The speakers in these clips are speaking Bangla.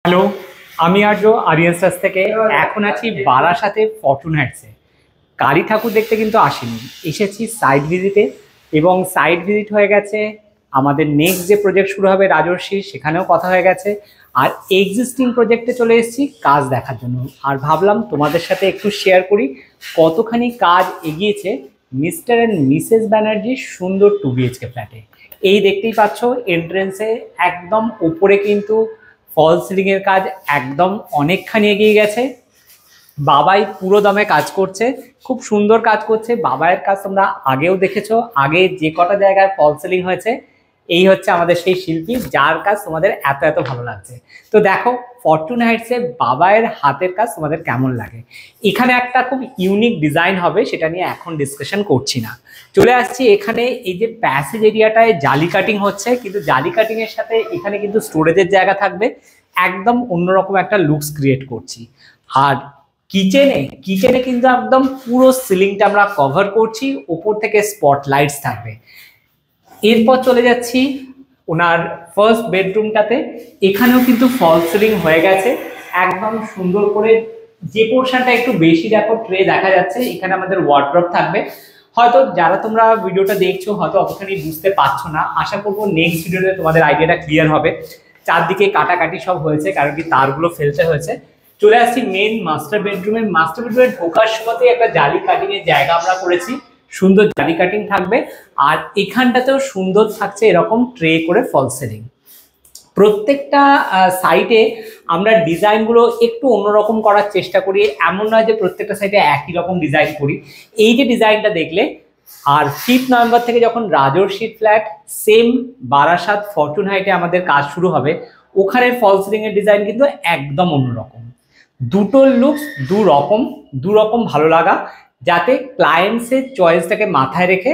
হ্যালো, আমি আর্য আরিয়ান্স থেকে। এখন আছি বারাসাতে ফরচুন হাইটসে। কালী ঠাকুর দেখতে কিন্তু আসিনি, এসেছি সাইট ভিজিটে। এবং সাইট ভিজিট হয়ে গেছে, আমাদের নেক্সট যে প্রজেক্ট শুরু হবে রাজর্ষি, সেখানেও কথা হয়ে গেছে। আর এক্সিস্টিং প্রজেক্টে চলে এসেছি কাজ দেখার জন্য। আর ভাবলাম তোমাদের সাথে একটু শেয়ার করি কতখানি কাজ এগিয়েছে মিস্টার অ্যান্ড মিসেস ব্যানার্জির সুন্দর 2 BHK ফ্ল্যাটে। এই দেখতেই পাচ্ছ এন্ট্রেন্সে একদম উপরে কিন্তু ফল সিলিংয়ের কাজ একদম অনেকখানি এগিয়ে গেছে। বাবাই পুরো দমে কাজ করছে, খুব সুন্দর কাজ করছে। বাবাইয়ের কাজ তোমরা আগেও দেখেছো, আগে যে কটা জায়গায় ফল সিলিং হয়েছে। এই হচ্ছে আমাদের সেই শিল্পী যার কাজ তোমাদের এত এত ভালো লাগছে। তো দেখো ফরচুন হাইটসে বাবাইয়ের হাতের কাজ তোমাদের কেমন লাগে। এখানে একটা খুব ইউনিক ডিজাইন হবে, সেটা নিয়ে এখন ডিসকাশন করছি না। চলে আসছি এখানে, এই যে প্যাসেজ এরিয়াটায় জালি কাটিং হচ্ছে, কিন্তু জালি কাটিং এর সাথে এখানে কিন্তু স্টোরেজের জায়গা থাকবে। একদম অন্যরকম একটা লুকস ক্রিয়েট করছি। আর কিচেনে কিন্তু একদম পুরো সিলিংটা আমরা কভার করছি, উপর থেকে স্পটলাইটস থাকবে। এরপর চলে যাচ্ছি ওনার ফার্স্ট বেডরুমটাতে। এখানেও কিন্তু ফল সিলিং হয়ে গেছে একদম সুন্দর করে। যে পোর্শনটা একটু বেশি দেখো ট্রে দেখা যাচ্ছে, এখানে আমাদের ওয়ার্ড্রপ থাকবে। হয়তো যারা তোমরা ভিডিওটা দেখছো হয়তো অতখানি বুঝতে পারছো না, আশা করবো নেক্সট ভিডিওতে তোমাদের আইডিয়াটা ক্লিয়ার হবে। চারদিকে কাটাকাটি সব হয়েছে, কারণ কি তারগুলো ফেলতে হয়েছে। চলে আসছি মেন মাস্টার বেডরুমে। মাস্টার বেডরুমে ঢোকার সময়তে একটা জালি কাটিং এর জায়গা আমরা করেছি, সুন্দর জালি কাটিং থাকবে। আর এখানটাতেও সুন্দর থাকছে এরকম ট্রে করে ফল সিলিং। প্রত্যেকটা সাইটে আমরা ডিজাইনগুলো একটু অন্যরকম করার চেষ্টা করি, এমন নয় যে প্রত্যেকটা সাইটে একই রকম ডিজাইন করি। এই যে ডিজাইনটা দেখলে, আর 5 নভেম্বর থেকে যখন রাজর্ষি ফ্ল্যাট সেম বারাসাত ফরচুন হাইটে আমাদের কাজ শুরু হবে, ওখানে ফল সিলিং এর ডিজাইন কিন্তু একদম অন্যরকম। দুটো লুকস দু রকম ভালো লাগা, যাতে ক্লায়েন্টসের চয়েসটাকে মাথায় রেখে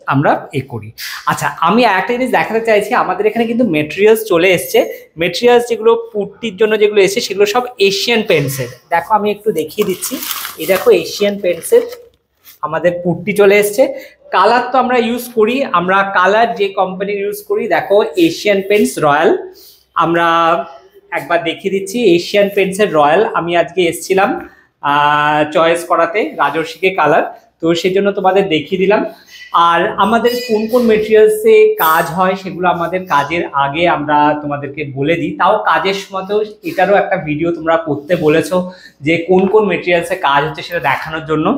আমরা করি। আচ্ছা, আমি একটা জিনিস দেখাতে চাইছি, আমাদের এখানে কিন্তু মেটেরিয়ালস চলে এসছে। মেটেরিয়ালস যেগুলো পুট্টির জন্য যেগুলো এসছে, সেগুলো সব এশিয়ান পেন্টসের। দেখো আমি একটু দেখিয়ে দিচ্ছি, এই দেখো এশিয়ান পেন্টসের আমাদের পুট্টি চলে এসছে। কালার তো আমরা ইউজ করি, আমরা কালার যে কোম্পানির ইউজ করি, দেখো এশিয়ান পেন্টস রয়্যাল। আমরা একবার দেখিয়ে দিচ্ছি এশিয়ান পেন্টসের রয়্যাল। আমি আজকে এসছিলাম চয়েস করাতে রাজর্ষিকে কালার, তো সেই জন্য তোমাদের দেখিয়ে দিলাম। আর আমাদের কোন কোন মেটেরিয়ালসে কাজ হয় সেগুলো আমাদের কাজের আগে আমরা তোমাদেরকে বলে দিই। তাও কাজের সময়তেও এটারও একটা ভিডিও তোমরা করতে বলেছো, যে কোন কোন মেটেরিয়ালসে কাজ হচ্ছে সেটা দেখানোর জন্য।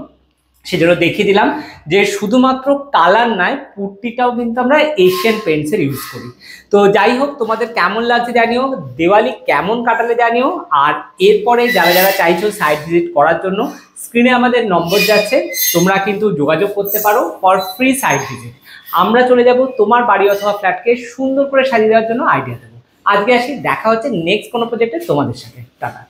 সেজন্য দেখিয়ে দিলাম যে শুধুমাত্র কালার নয়, পুট্টিটাও কিন্তু আমরা এশিয়ান পেন্টসের ইউজ করি। তো যাই হোক, তোমাদের কেমন লাগছে জানিও, দিওয়ালি কেমন কাটালে জানিও। আর এরপরে যারা যারা চাইছো সাইট ভিজিট করার জন্য, স্ক্রিনে আমাদের নম্বর যাচ্ছে, তোমরা কিন্তু যোগাযোগ করতে পারো ফর ফ্রি সাইট ভিজিট। আমরা চলে যাব তোমার বাড়ি অথবা ফ্ল্যাটকে সুন্দর করে সাজিয়ে দেওয়ার জন্য আইডিয়া দেবো। আজকে আসি, দেখা হচ্ছে নেক্সট কোনো প্রজেক্টে তোমাদের সাথে। টাটা।